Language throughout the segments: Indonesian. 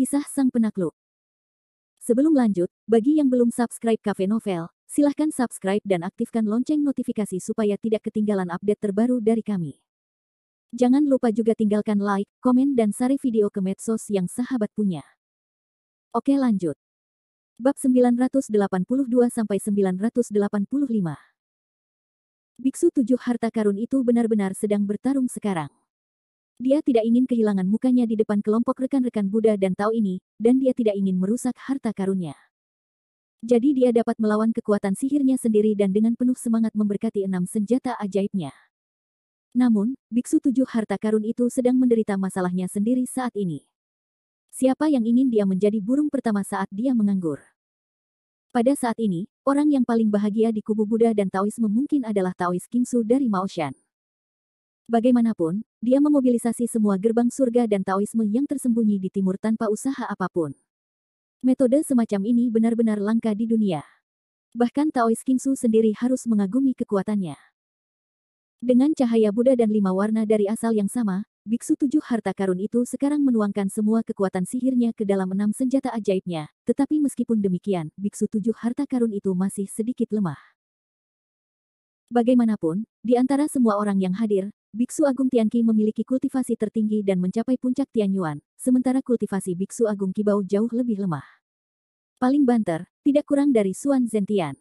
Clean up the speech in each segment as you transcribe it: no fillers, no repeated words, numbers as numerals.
Kisah Sang Penakluk. Sebelum lanjut, bagi yang belum subscribe Cafe Novel, silahkan subscribe dan aktifkan lonceng notifikasi supaya tidak ketinggalan update terbaru dari kami. Jangan lupa juga tinggalkan like, komen dan share video ke medsos yang sahabat punya. Oke lanjut. Bab 982-985. Biksu 7 harta karun itu benar-benar sedang bertarung sekarang. Dia tidak ingin kehilangan mukanya di depan kelompok rekan-rekan Buddha dan Tao ini, dan dia tidak ingin merusak harta karunnya. Jadi dia dapat melawan kekuatan sihirnya sendiri dan dengan penuh semangat memberkati 6 senjata ajaibnya. Namun, Biksu 7 harta karun itu sedang menderita masalahnya sendiri saat ini. Siapa yang ingin dia menjadi burung pertama saat dia menganggur? Pada saat ini, orang yang paling bahagia di kubu Buddha dan Taoisme mungkin adalah Taois Kingsu dari Maoshan. Bagaimanapun, dia memobilisasi semua gerbang surga dan Taoisme yang tersembunyi di timur tanpa usaha apapun. Metode semacam ini benar-benar langka di dunia. Bahkan Taois Kingsu sendiri harus mengagumi kekuatannya. Dengan cahaya Buddha dan 5 warna dari asal yang sama, Biksu 7 harta karun itu sekarang menuangkan semua kekuatan sihirnya ke dalam 6 senjata ajaibnya, tetapi meskipun demikian, Biksu 7 harta karun itu masih sedikit lemah. Bagaimanapun, di antara semua orang yang hadir, Biksu Agung Tianqi memiliki kultivasi tertinggi dan mencapai puncak Tianyuan, sementara kultivasi Biksu Agung Qibao jauh lebih lemah. Paling banter, tidak kurang dari Xuan Zentian.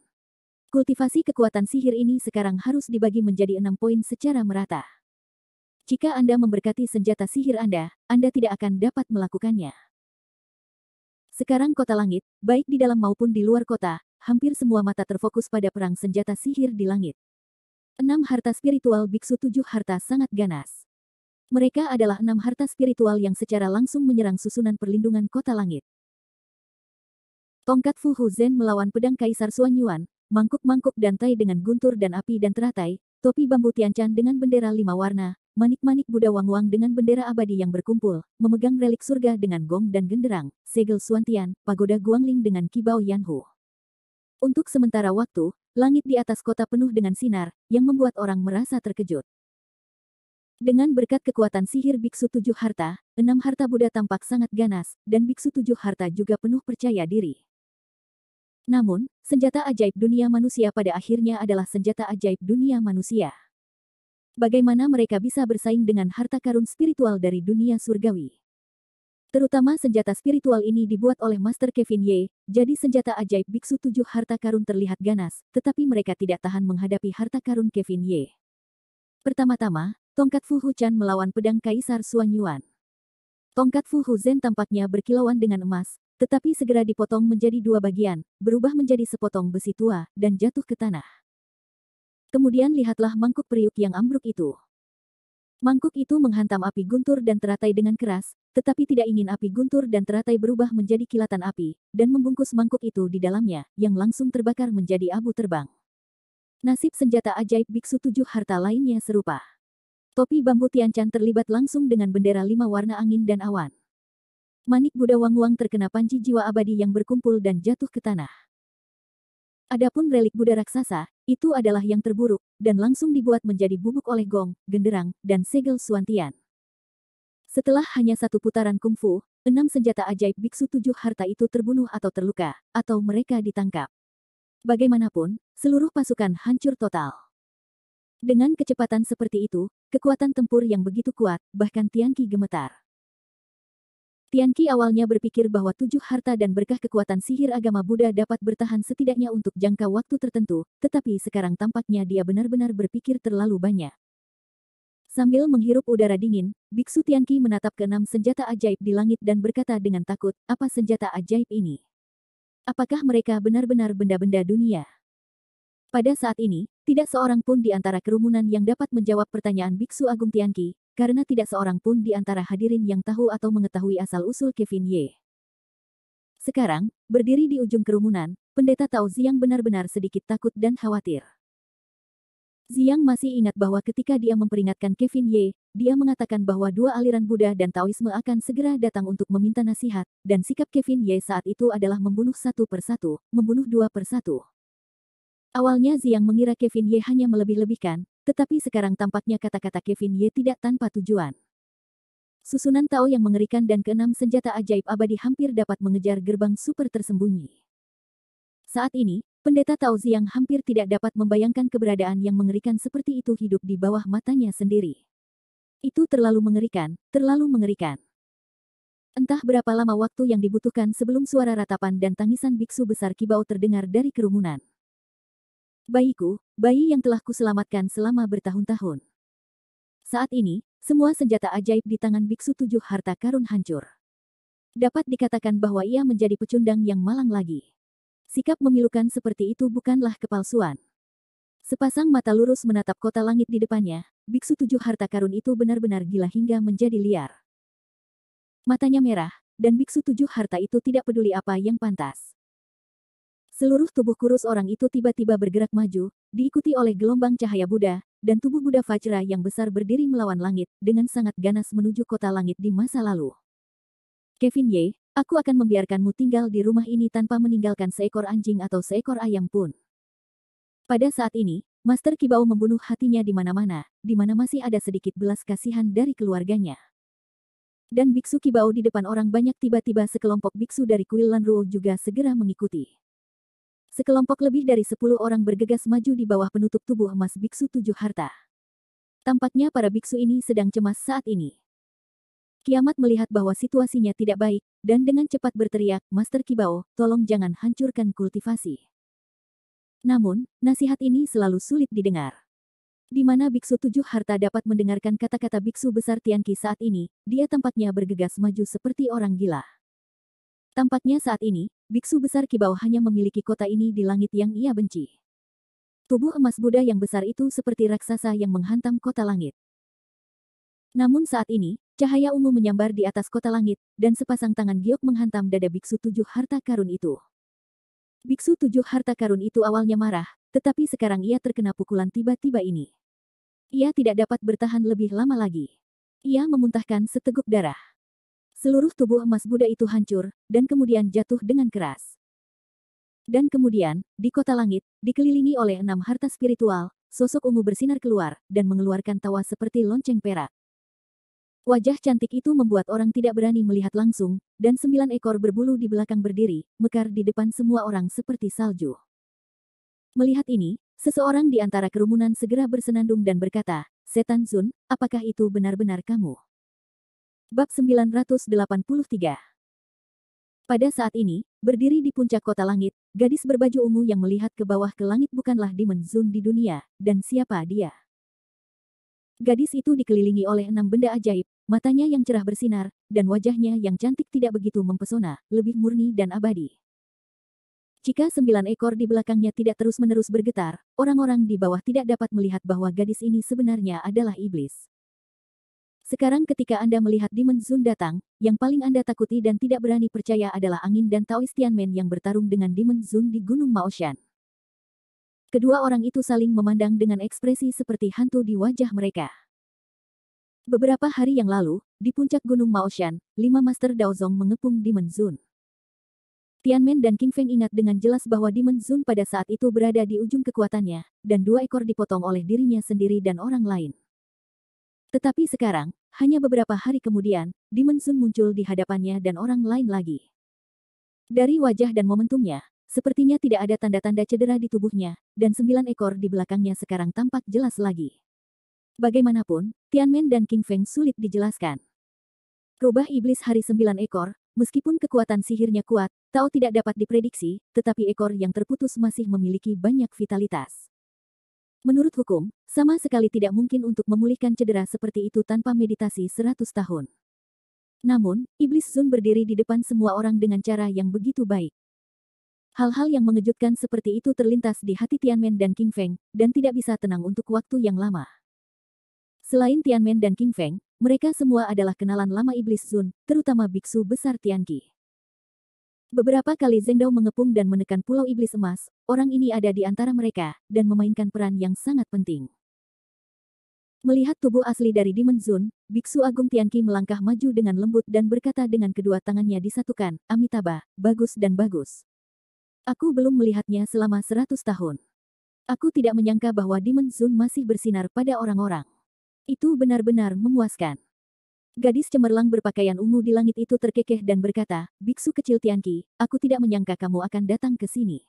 Kultivasi kekuatan sihir ini sekarang harus dibagi menjadi 6 poin secara merata. Jika Anda memberkati senjata sihir Anda tidak akan dapat melakukannya. Sekarang kota langit, baik di dalam maupun di luar kota, hampir semua mata terfokus pada perang senjata sihir di langit. 6 harta spiritual Biksu 7 harta sangat ganas. Mereka adalah 6 harta spiritual yang secara langsung menyerang susunan perlindungan kota langit. Tongkat Fu Hu Zhen melawan pedang Kaisar Xuan Yuan, mangkuk-mangkuk dan tai dengan guntur dan api dan teratai, topi bambu Tianchan dengan bendera 5 warna, manik-manik Buddha Wang-Wang dengan bendera abadi yang berkumpul, memegang relik surga dengan gong dan genderang, segel Xuantian, pagoda Guangling dengan kibau Yanhu. Untuk sementara waktu, langit di atas kota penuh dengan sinar, yang membuat orang merasa terkejut. Dengan berkat kekuatan sihir Biksu 7 harta, 6 harta Buddha tampak sangat ganas, dan Biksu 7 harta juga penuh percaya diri. Namun, senjata ajaib dunia manusia pada akhirnya adalah senjata ajaib dunia manusia. Bagaimana mereka bisa bersaing dengan harta karun spiritual dari dunia surgawi? Terutama senjata spiritual ini dibuat oleh Master Kevin Ye, jadi senjata ajaib Biksu 7 harta karun terlihat ganas, tetapi mereka tidak tahan menghadapi harta karun Kevin Ye. Pertama-tama, tongkat Fu Hu Chan melawan pedang Kaisar Xuan Yuan. Tongkat Fu Hu Zhen tampaknya berkilauan dengan emas, tetapi segera dipotong menjadi 2 bagian, berubah menjadi sepotong besi tua, dan jatuh ke tanah. Kemudian lihatlah mangkuk periuk yang ambruk itu. Mangkuk itu menghantam api guntur dan teratai dengan keras, tetapi tidak ingin api guntur dan teratai berubah menjadi kilatan api, dan membungkus mangkuk itu di dalamnya, yang langsung terbakar menjadi abu terbang. Nasib senjata ajaib Biksu 7 harta lainnya serupa. Topi bambu Tianchan terlibat langsung dengan bendera 5 warna angin dan awan. Manik Buddha Wang-Wang terkena panji jiwa abadi yang berkumpul dan jatuh ke tanah. Adapun relik Buddha raksasa, itu adalah yang terburuk, dan langsung dibuat menjadi bubuk oleh gong, genderang, dan segel Xuantian. Setelah hanya 1 putaran kungfu, 6 senjata ajaib Biksu 7 harta itu terbunuh atau terluka, atau mereka ditangkap. Bagaimanapun, seluruh pasukan hancur total. Dengan kecepatan seperti itu, kekuatan tempur yang begitu kuat, bahkan Tianqi gemetar. Tianqi awalnya berpikir bahwa 7 harta dan berkah kekuatan sihir agama Buddha dapat bertahan setidaknya untuk jangka waktu tertentu, tetapi sekarang tampaknya dia benar-benar berpikir terlalu banyak. Sambil menghirup udara dingin, Biksu Tianqi menatap ke-6 senjata ajaib di langit dan berkata dengan takut, apa senjata ajaib ini? Apakah mereka benar-benar benda-benda dunia? Pada saat ini, tidak seorang pun di antara kerumunan yang dapat menjawab pertanyaan Biksu Agung Tianqi, karena tidak seorang pun di antara hadirin yang tahu atau mengetahui asal-usul Kevin Ye. Sekarang, berdiri di ujung kerumunan, Pendeta Tao Ziyang benar-benar sedikit takut dan khawatir. Ziyang masih ingat bahwa ketika dia memperingatkan Kevin Ye, dia mengatakan bahwa 2 aliran Buddha dan Taoisme akan segera datang untuk meminta nasihat, dan sikap Kevin Ye saat itu adalah membunuh 1 persatu, membunuh 2 persatu. Awalnya Ziyang mengira Kevin Ye hanya melebih-lebihkan, tetapi sekarang tampaknya kata-kata Kevin Ye tidak tanpa tujuan. Susunan Tao yang mengerikan dan keenam senjata ajaib abadi hampir dapat mengejar gerbang super tersembunyi. Saat ini, Pendeta Tao Ziang hampir tidak dapat membayangkan keberadaan yang mengerikan seperti itu hidup di bawah matanya sendiri. Itu terlalu mengerikan, terlalu mengerikan. Entah berapa lama waktu yang dibutuhkan sebelum suara ratapan dan tangisan biksu besar kibau terdengar dari kerumunan. Bayiku, bayi yang telah kuselamatkan selama bertahun-tahun. Saat ini, semua senjata ajaib di tangan biksu tujuh harta karun hancur. Dapat dikatakan bahwa ia menjadi pecundang yang malang lagi. Sikap memilukan seperti itu bukanlah kepalsuan. Sepasang mata lurus menatap kota langit di depannya, biksu tujuh harta karun itu benar-benar gila hingga menjadi liar. Matanya merah, dan biksu tujuh harta itu tidak peduli apa yang pantas. Seluruh tubuh kurus orang itu tiba-tiba bergerak maju, diikuti oleh gelombang cahaya Buddha, dan tubuh Buddha Vajra yang besar berdiri melawan langit, dengan sangat ganas menuju kota langit di masa lalu. Kevin Ye, aku akan membiarkanmu tinggal di rumah ini tanpa meninggalkan seekor anjing atau seekor ayam pun. Pada saat ini, Master Kibao membunuh hatinya di mana-mana, di mana masih ada sedikit belas kasihan dari keluarganya. Dan biksu Kibao di depan orang banyak tiba-tiba sekelompok biksu dari kuil Lanruo juga segera mengikuti. Sekelompok lebih dari 10 orang bergegas maju di bawah penutup tubuh emas biksu tujuh harta. Tampaknya para biksu ini sedang cemas saat ini. Kiamat melihat bahwa situasinya tidak baik, dan dengan cepat berteriak, Master Kibao, tolong jangan hancurkan kultivasi. Namun, nasihat ini selalu sulit didengar. Di mana biksu tujuh harta dapat mendengarkan kata-kata biksu besar Tianqi saat ini, dia tampaknya bergegas maju seperti orang gila. Tampaknya saat ini, biksu besar Kibao hanya memiliki kota ini di langit yang ia benci. Tubuh emas Buddha yang besar itu seperti raksasa yang menghantam kota langit. Namun saat ini, cahaya ungu menyambar di atas kota langit, dan sepasang tangan giok menghantam dada biksu tujuh harta karun itu. Biksu tujuh harta karun itu awalnya marah, tetapi sekarang ia terkena pukulan tiba-tiba ini. Ia tidak dapat bertahan lebih lama lagi. Ia memuntahkan seteguk darah. Seluruh tubuh emas Buddha itu hancur, dan kemudian jatuh dengan keras. Dan kemudian, di kota langit, dikelilingi oleh 6 harta spiritual, sosok ungu bersinar keluar, dan mengeluarkan tawa seperti lonceng perak. Wajah cantik itu membuat orang tidak berani melihat langsung, dan 9 ekor berbulu di belakang berdiri, mekar di depan semua orang seperti salju. Melihat ini, seseorang di antara kerumunan segera bersenandung dan berkata, Setan Zun, apakah itu benar-benar kamu? Bab 983. Pada saat ini, berdiri di puncak kota langit, gadis berbaju ungu yang melihat ke bawah ke langit bukanlah Demon Zun di dunia, dan siapa dia? Gadis itu dikelilingi oleh 6 benda ajaib, matanya yang cerah bersinar, dan wajahnya yang cantik tidak begitu mempesona, lebih murni dan abadi. Jika 9 ekor di belakangnya tidak terus-menerus bergetar, orang-orang di bawah tidak dapat melihat bahwa gadis ini sebenarnya adalah iblis. Sekarang ketika Anda melihat Demon Zun datang, yang paling Anda takuti dan tidak berani percaya adalah angin dan Taoist Tianmen yang bertarung dengan Demon Zun di Gunung Maoshan. Kedua orang itu saling memandang dengan ekspresi seperti hantu di wajah mereka. Beberapa hari yang lalu, di puncak Gunung Maoshan, 5 Master Daozong mengepung Demon Zun. Tianmen dan King Feng ingat dengan jelas bahwa Demon Zun pada saat itu berada di ujung kekuatannya, dan 2 ekor dipotong oleh dirinya sendiri dan orang lain. Tetapi sekarang, hanya beberapa hari kemudian, Demon Zun muncul di hadapannya dan orang lain lagi. Dari wajah dan momentumnya, sepertinya tidak ada tanda-tanda cedera di tubuhnya, dan 9 ekor di belakangnya sekarang tampak jelas lagi. Bagaimanapun, Tianmen dan King Feng sulit dijelaskan. Rubah iblis hari 9 ekor, meskipun kekuatan sihirnya kuat, Tao tidak dapat diprediksi, tetapi ekor yang terputus masih memiliki banyak vitalitas. Menurut hukum, sama sekali tidak mungkin untuk memulihkan cedera seperti itu tanpa meditasi 100 tahun. Namun, Iblis Zun berdiri di depan semua orang dengan cara yang begitu baik. Hal-hal yang mengejutkan seperti itu terlintas di hati Tianmen dan King Feng, dan tidak bisa tenang untuk waktu yang lama. Selain Tianmen dan King Feng, mereka semua adalah kenalan lama Iblis Zun, terutama biksu besar Tianqi. Beberapa kali Zheng Dao mengepung dan menekan Pulau Iblis Emas, orang ini ada di antara mereka, dan memainkan peran yang sangat penting. Melihat tubuh asli dari Demon Zun, Biksu Agung Tianqi melangkah maju dengan lembut dan berkata dengan kedua tangannya disatukan, Amitabha, bagus dan bagus. Aku belum melihatnya selama 100 tahun. Aku tidak menyangka bahwa Demon Zun masih bersinar pada orang-orang. Itu benar-benar memuaskan. Gadis cemerlang berpakaian ungu di langit itu terkekeh dan berkata, "Biksu kecil Tianqi, aku tidak menyangka kamu akan datang ke sini.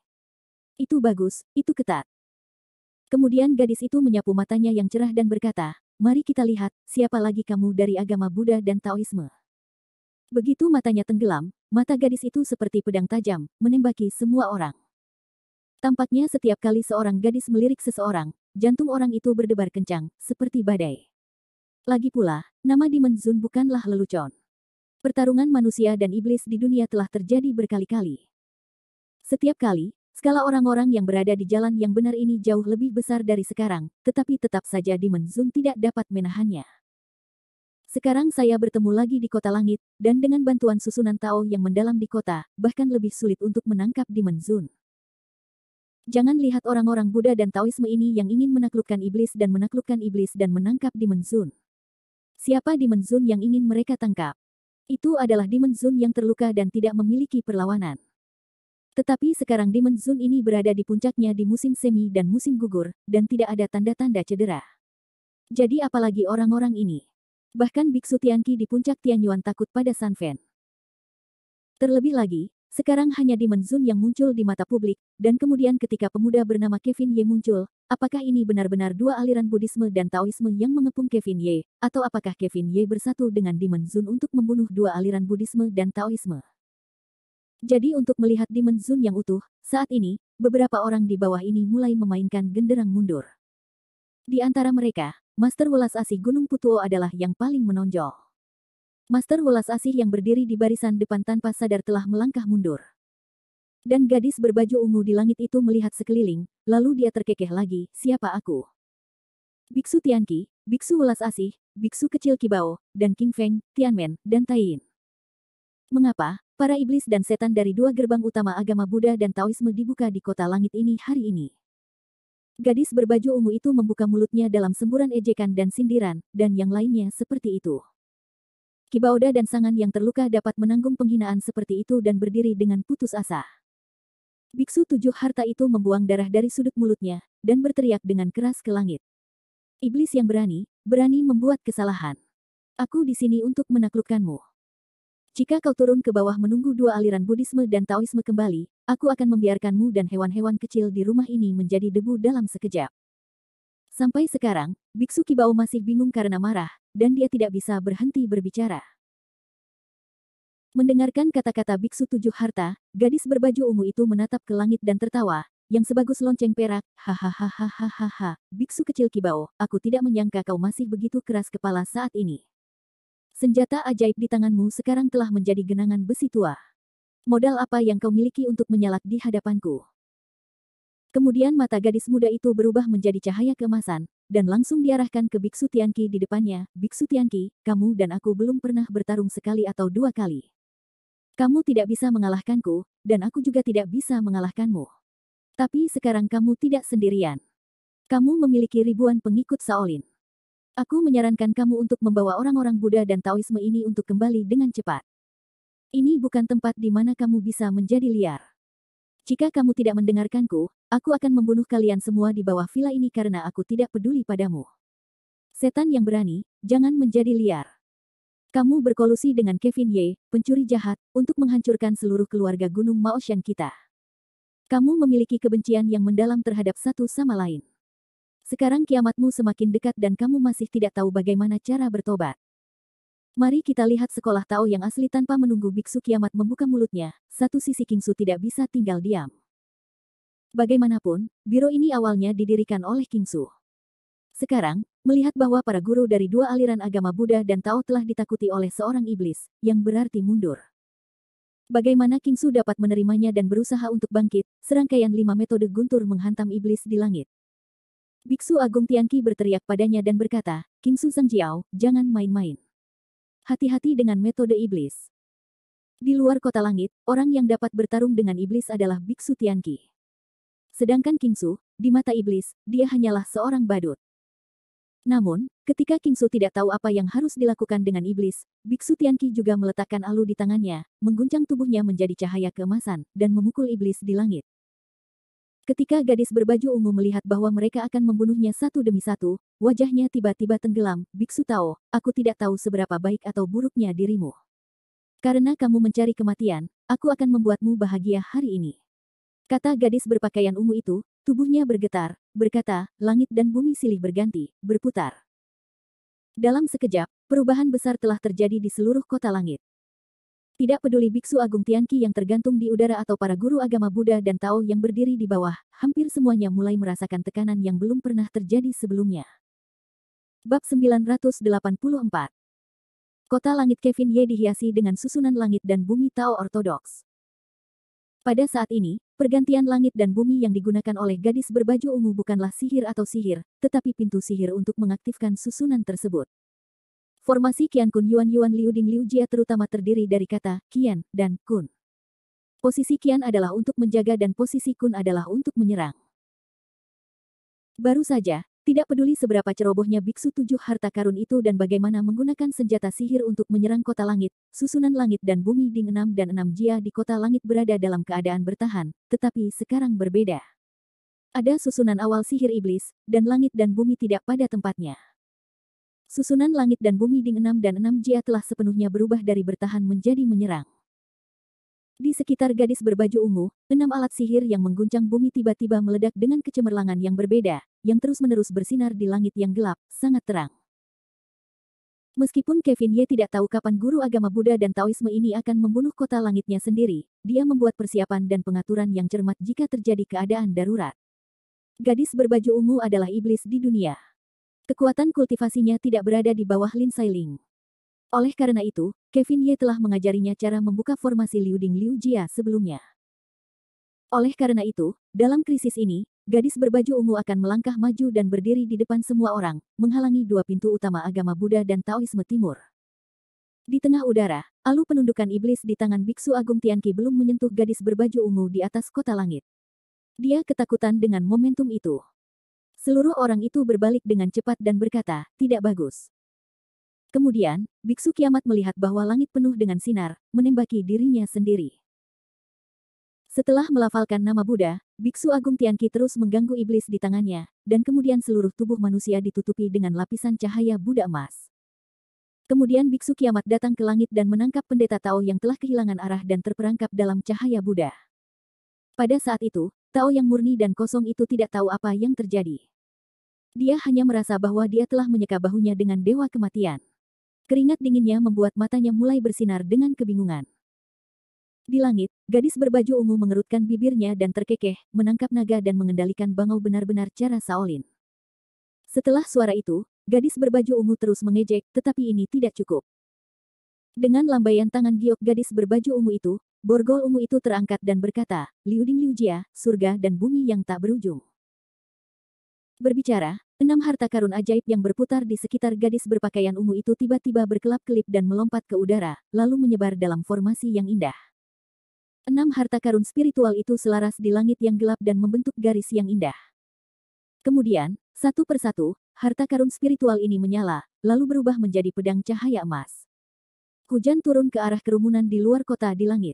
Itu bagus, itu ketat." Kemudian gadis itu menyapu matanya yang cerah dan berkata, "Mari kita lihat, siapa lagi kamu dari agama Buddha dan Taoisme." Begitu matanya tenggelam, mata gadis itu seperti pedang tajam, menembaki semua orang. Tampaknya setiap kali seorang gadis melirik seseorang, jantung orang itu berdebar kencang, seperti badai. Lagi pula, nama Demon Zun bukanlah lelucon. Pertarungan manusia dan iblis di dunia telah terjadi berkali-kali. Setiap kali, skala orang-orang yang berada di jalan yang benar ini jauh lebih besar dari sekarang, tetapi tetap saja Demon Zun tidak dapat menahannya. Sekarang saya bertemu lagi di kota langit, dan dengan bantuan susunan Tao yang mendalam di kota, bahkan lebih sulit untuk menangkap Demon Zun. Jangan lihat orang-orang Buddha dan Taoisme ini yang ingin menaklukkan iblis dan menangkap Demon Zun. Siapa Demon Zun yang ingin mereka tangkap? Itu adalah Demon Zun yang terluka dan tidak memiliki perlawanan. Tetapi sekarang Demon Zun ini berada di puncaknya di musim semi dan musim gugur, dan tidak ada tanda-tanda cedera. Jadi apalagi orang-orang ini? Bahkan Biksu Tianqi di puncak Tianyuan takut pada San Fan. Terlebih lagi, sekarang hanya Demon Zun yang muncul di mata publik, dan kemudian ketika pemuda bernama Kevin Ye muncul, apakah ini benar-benar dua aliran Buddhisme dan Taoisme yang mengepung Kevin Ye, atau apakah Kevin Ye bersatu dengan Demon Zun untuk membunuh dua aliran Buddhisme dan Taoisme? Jadi untuk melihat Demon Zun yang utuh, saat ini, beberapa orang di bawah ini mulai memainkan genderang mundur. Di antara mereka, Master Welas Asih Gunung Putuo adalah yang paling menonjol. Master Welas Asih yang berdiri di barisan depan tanpa sadar telah melangkah mundur. Dan gadis berbaju ungu di langit itu melihat sekeliling, lalu dia terkekeh lagi, "Siapa aku?" Biksu Tianqi, Biksu Welas Asih, Biksu Kecil Qibao, dan King Feng, Tianmen, dan Taiyin. Mengapa para iblis dan setan dari dua gerbang utama agama Buddha dan Taoisme dibuka di kota langit ini hari ini? Gadis berbaju ungu itu membuka mulutnya dalam semburan ejekan dan sindiran, dan yang lainnya seperti itu. Kibaoda dan Sangan yang terluka dapat menanggung penghinaan seperti itu dan berdiri dengan putus asa. Biksu tujuh harta itu membuang darah dari sudut mulutnya, dan berteriak dengan keras ke langit. "Iblis yang berani membuat kesalahan. Aku di sini untuk menaklukkanmu. Jika kau turun ke bawah menunggu dua aliran Buddhisme dan Taoisme kembali, aku akan membiarkanmu dan hewan-hewan kecil di rumah ini menjadi debu dalam sekejap." Sampai sekarang, Biksu Qibao masih bingung karena marah, dan dia tidak bisa berhenti berbicara. Mendengarkan kata-kata Biksu tujuh harta, gadis berbaju ungu itu menatap ke langit dan tertawa, yang sebagus lonceng perak, "Hahaha, Biksu kecil Qibao, aku tidak menyangka kau masih begitu keras kepala saat ini. Senjata ajaib di tanganmu sekarang telah menjadi genangan besi tua. Modal apa yang kau miliki untuk menyalak di hadapanku?" Kemudian mata gadis muda itu berubah menjadi cahaya keemasan, dan langsung diarahkan ke Biksu Tianqi di depannya. "Biksu Tianqi, kamu dan aku belum pernah bertarung sekali atau dua kali. Kamu tidak bisa mengalahkanku, dan aku juga tidak bisa mengalahkanmu. Tapi sekarang kamu tidak sendirian. Kamu memiliki ribuan pengikut Shaolin. Aku menyarankan kamu untuk membawa orang-orang Buddha dan Taoisme ini untuk kembali dengan cepat. Ini bukan tempat di mana kamu bisa menjadi liar. Jika kamu tidak mendengarkanku, aku akan membunuh kalian semua di bawah villa ini karena aku tidak peduli padamu. Setan yang berani, jangan menjadi liar. Kamu berkolusi dengan Kevin Ye, pencuri jahat, untuk menghancurkan seluruh keluarga Gunung Maoshan kita. Kamu memiliki kebencian yang mendalam terhadap satu sama lain. Sekarang kiamatmu semakin dekat dan kamu masih tidak tahu bagaimana cara bertobat. Mari kita lihat sekolah Tao yang asli tanpa menunggu biksu kiamat membuka mulutnya, satu sisi Kingsu tidak bisa tinggal diam. Bagaimanapun, biro ini awalnya didirikan oleh Kingsu. Sekarang, melihat bahwa para guru dari dua aliran agama Buddha dan Tao telah ditakuti oleh seorang iblis, yang berarti mundur. Bagaimana Kingsu dapat menerimanya dan berusaha untuk bangkit, serangkaian 5 metode guntur menghantam iblis di langit. Biksu Agung Tianqi berteriak padanya dan berkata, "Kingsu Zhangjiao, jangan main-main. Hati-hati dengan metode iblis." Di luar kota langit, orang yang dapat bertarung dengan iblis adalah Biksu Tianqi. Sedangkan Kingsu, di mata iblis, dia hanyalah seorang badut. Namun, ketika Kingsu tidak tahu apa yang harus dilakukan dengan iblis, Biksu Tianqi juga meletakkan alu di tangannya, mengguncang tubuhnya menjadi cahaya keemasan, dan memukul iblis di langit. Ketika gadis berbaju ungu melihat bahwa mereka akan membunuhnya satu demi satu, wajahnya tiba-tiba tenggelam. Biksu Tao, aku tidak tahu seberapa baik atau buruknya dirimu. Karena kamu mencari kematian, aku akan membuatmu bahagia hari ini. Kata gadis berpakaian ungu itu, tubuhnya bergetar, berkata, langit dan bumi silih berganti, berputar. Dalam sekejap, perubahan besar telah terjadi di seluruh kota langit. Tidak peduli Biksu Agung Tianqi yang tergantung di udara atau para guru agama Buddha dan Tao yang berdiri di bawah, hampir semuanya mulai merasakan tekanan yang belum pernah terjadi sebelumnya. Bab 984. Kota langit Kevin Ye dihiasi dengan susunan langit dan bumi Tao ortodoks. Pada saat ini, pergantian langit dan bumi yang digunakan oleh gadis berbaju ungu bukanlah sihir atau sihir, tetapi pintu sihir untuk mengaktifkan susunan tersebut. Formasi Qian Kun Yuan Yuan Liu Ding Liu Jia terutama terdiri dari kata Qian dan Kun. Posisi Qian adalah untuk menjaga dan posisi Kun adalah untuk menyerang. Baru saja, tidak peduli seberapa cerobohnya biksu tujuh harta karun itu dan bagaimana menggunakan senjata sihir untuk menyerang kota langit, susunan langit dan bumi Ding 6 dan 6 Jia di kota langit berada dalam keadaan bertahan, tetapi sekarang berbeda. Ada susunan awal sihir iblis, dan langit dan bumi tidak pada tempatnya. Susunan langit dan bumi Ding 6 dan 6 Jia telah sepenuhnya berubah dari bertahan menjadi menyerang. Di sekitar gadis berbaju ungu, 6 alat sihir yang mengguncang bumi tiba-tiba meledak dengan kecemerlangan yang berbeda, yang terus-menerus bersinar di langit yang gelap, sangat terang. Meskipun Kevin Ye tidak tahu kapan guru agama Buddha dan Taoisme ini akan membunuh kota langitnya sendiri, dia membuat persiapan dan pengaturan yang cermat jika terjadi keadaan darurat. Gadis berbaju ungu adalah iblis di dunia. Kekuatan kultivasinya tidak berada di bawah Lin Sailing. Oleh karena itu, Kevin Ye telah mengajarinya cara membuka formasi Liu Ding Liu Jia sebelumnya. Oleh karena itu, dalam krisis ini, gadis berbaju ungu akan melangkah maju dan berdiri di depan semua orang, menghalangi dua pintu utama agama Buddha dan Taoisme Timur. Di tengah udara, alu penundukan iblis di tangan Biksu Agung Tianqi belum menyentuh gadis berbaju ungu di atas kota langit. Dia ketakutan dengan momentum itu. Seluruh orang itu berbalik dengan cepat dan berkata, tidak bagus. Kemudian, Biksu Kiamat melihat bahwa langit penuh dengan sinar, menembaki dirinya sendiri. Setelah melafalkan nama Buddha, Biksu Agung Tianqi terus mengganggu iblis di tangannya, dan kemudian seluruh tubuh manusia ditutupi dengan lapisan cahaya Buddha emas. Kemudian Biksu Kiamat datang ke langit dan menangkap pendeta Tao yang telah kehilangan arah dan terperangkap dalam cahaya Buddha. Pada saat itu, Tao yang murni dan kosong itu tidak tahu apa yang terjadi. Dia hanya merasa bahwa dia telah menyeka bahunya dengan dewa kematian. Keringat dinginnya membuat matanya mulai bersinar dengan kebingungan. Di langit, gadis berbaju ungu mengerutkan bibirnya dan terkekeh, menangkap naga dan mengendalikan bangau benar-benar cara Shaolin. Setelah suara itu, gadis berbaju ungu terus mengejek, tetapi ini tidak cukup. Dengan lambaian tangan giok gadis berbaju ungu itu, borgol ungu itu terangkat dan berkata, Liu Ding Liu Jia, surga dan bumi yang tak berujung. Berbicara, 6 harta karun ajaib yang berputar di sekitar gadis berpakaian ungu itu tiba-tiba berkelap-kelip dan melompat ke udara, lalu menyebar dalam formasi yang indah. 6 harta karun spiritual itu selaras di langit yang gelap dan membentuk garis yang indah. Kemudian, satu persatu, harta karun spiritual ini menyala, lalu berubah menjadi pedang cahaya emas. Hujan turun ke arah kerumunan di luar kota di langit.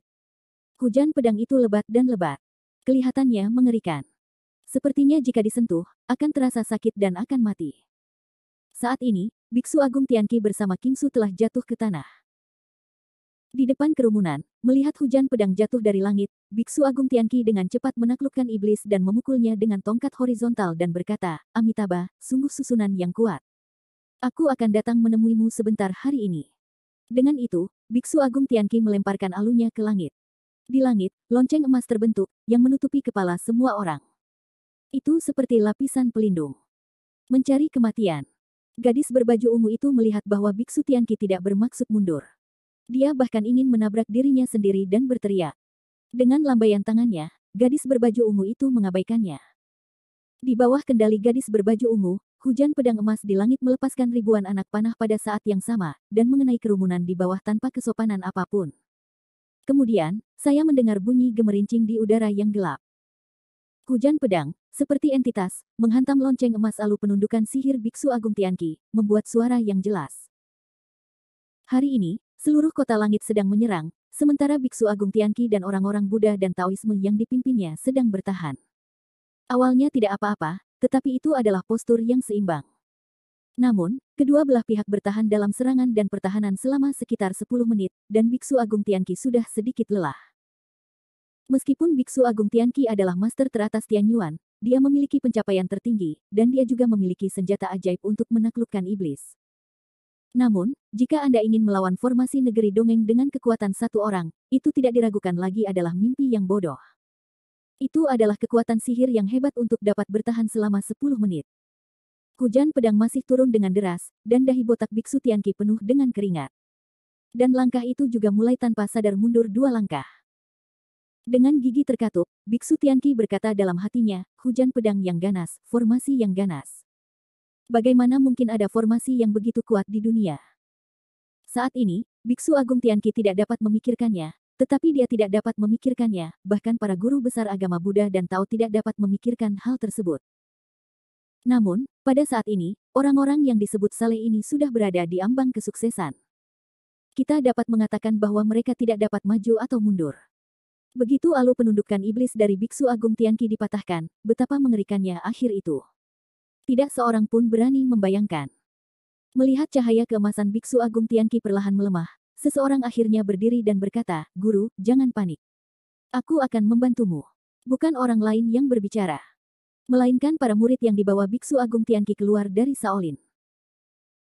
Hujan pedang itu lebat dan lebat. Kelihatannya mengerikan. Sepertinya jika disentuh, akan terasa sakit dan akan mati. Saat ini, Biksu Agung Tianqi bersama Kingsu telah jatuh ke tanah. Di depan kerumunan, melihat hujan pedang jatuh dari langit, Biksu Agung Tianqi dengan cepat menaklukkan iblis dan memukulnya dengan tongkat horizontal dan berkata, Amitabha, sungguh susunan yang kuat. Aku akan datang menemuimu sebentar hari ini. Dengan itu, Biksu Agung Tianqi melemparkan alunya ke langit. Di langit, lonceng emas terbentuk, yang menutupi kepala semua orang. Itu seperti lapisan pelindung. Mencari kematian. Gadis berbaju ungu itu melihat bahwa Biksu Tianqi tidak bermaksud mundur. Dia bahkan ingin menabrak dirinya sendiri dan berteriak. Dengan lambaian tangannya, gadis berbaju ungu itu mengabaikannya. Di bawah kendali gadis berbaju ungu, hujan pedang emas di langit melepaskan ribuan anak panah pada saat yang sama, dan mengenai kerumunan di bawah tanpa kesopanan apapun. Kemudian, saya mendengar bunyi gemerincing di udara yang gelap. Hujan pedang, seperti entitas, menghantam lonceng emas alu penundukan sihir Biksu Agung Tianqi, membuat suara yang jelas. Hari ini, seluruh kota langit sedang menyerang, sementara Biksu Agung Tianqi dan orang-orang Buddha dan Taoisme yang dipimpinnya sedang bertahan. Awalnya tidak apa-apa, tetapi itu adalah postur yang seimbang. Namun, kedua belah pihak bertahan dalam serangan dan pertahanan selama sekitar 10 menit, dan Biksu Agung Tianqi sudah sedikit lelah. Meskipun Biksu Agung Tianqi adalah master teratas Tianyuan, dia memiliki pencapaian tertinggi, dan dia juga memiliki senjata ajaib untuk menaklukkan iblis. Namun, jika Anda ingin melawan formasi negeri dongeng dengan kekuatan satu orang, itu tidak diragukan lagi adalah mimpi yang bodoh. Itu adalah kekuatan sihir yang hebat untuk dapat bertahan selama 10 menit. Hujan pedang masih turun dengan deras, dan dahi botak Biksu Tianqi penuh dengan keringat. Dan langkah itu juga mulai tanpa sadar mundur 2 langkah. Dengan gigi terkatup, Biksu Tianqi berkata dalam hatinya, hujan pedang yang ganas, formasi yang ganas. Bagaimana mungkin ada formasi yang begitu kuat di dunia? Saat ini, Biksu Agung Tianqi tidak dapat memikirkannya, tetapi dia tidak dapat memikirkannya, bahkan para guru besar agama Buddha dan Tao tidak dapat memikirkan hal tersebut. Namun, pada saat ini, orang-orang yang disebut saleh ini sudah berada di ambang kesuksesan. Kita dapat mengatakan bahwa mereka tidak dapat maju atau mundur. Begitu alu penundukan iblis dari Biksu Agung Tianqi dipatahkan, betapa mengerikannya akhir itu. Tidak seorang pun berani membayangkan. Melihat cahaya keemasan Biksu Agung Tianqi perlahan melemah, seseorang akhirnya berdiri dan berkata, "Guru, jangan panik. Aku akan membantumu." Bukan orang lain yang berbicara, melainkan para murid yang dibawa Biksu Agung Tianqi keluar dari Shaolin.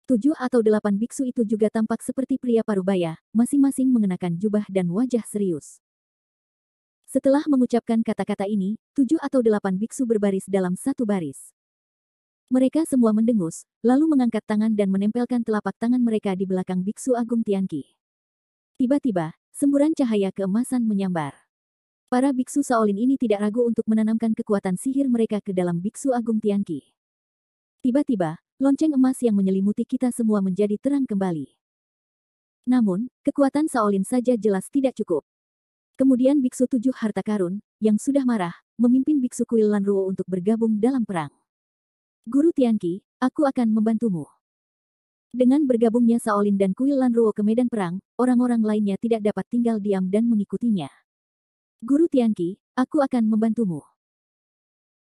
7 atau 8 biksu itu juga tampak seperti pria parubaya, masing-masing mengenakan jubah dan wajah serius. Setelah mengucapkan kata-kata ini, 7 atau 8 biksu berbaris dalam satu baris. Mereka semua mendengus, lalu mengangkat tangan dan menempelkan telapak tangan mereka di belakang Biksu Agung Tianqi. Tiba-tiba, semburan cahaya keemasan menyambar. Para biksu Shaolin ini tidak ragu untuk menanamkan kekuatan sihir mereka ke dalam Biksu Agung Tianqi. Tiba-tiba, lonceng emas yang menyelimuti kita semua menjadi terang kembali. Namun, kekuatan Shaolin saja jelas tidak cukup. Kemudian Biksu 7 Harta Karun, yang sudah marah, memimpin Biksu Kuil Lanruo untuk bergabung dalam perang. "Guru Tianqi, aku akan membantumu." Dengan bergabungnya Shaolin dan Kuil Lanruo ke medan perang, orang-orang lainnya tidak dapat tinggal diam dan mengikutinya. "Guru Tianqi, aku akan membantumu."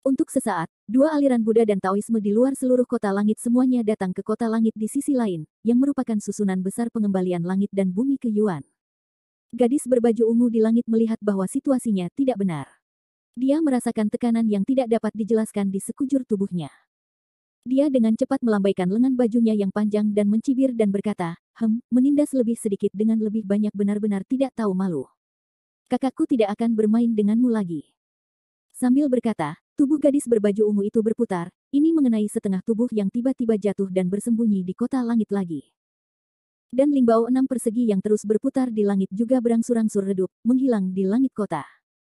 Untuk sesaat, dua aliran Buddha dan Taoisme di luar seluruh kota langit semuanya datang ke kota langit di sisi lain, yang merupakan susunan besar pengembalian langit dan bumi ke Yuan. Gadis berbaju ungu di langit melihat bahwa situasinya tidak benar. Dia merasakan tekanan yang tidak dapat dijelaskan di sekujur tubuhnya. Dia dengan cepat melambaikan lengan bajunya yang panjang dan mencibir dan berkata, menindas lebih sedikit dengan lebih banyak benar-benar tidak tahu malu. Kakakku tidak akan bermain denganmu lagi. Sambil berkata, tubuh gadis berbaju ungu itu berputar, ini mengenai setengah tubuh yang tiba-tiba jatuh dan bersembunyi di kota langit lagi. Dan lingbao 6 persegi yang terus berputar di langit juga berangsur-angsur redup, menghilang di langit kota.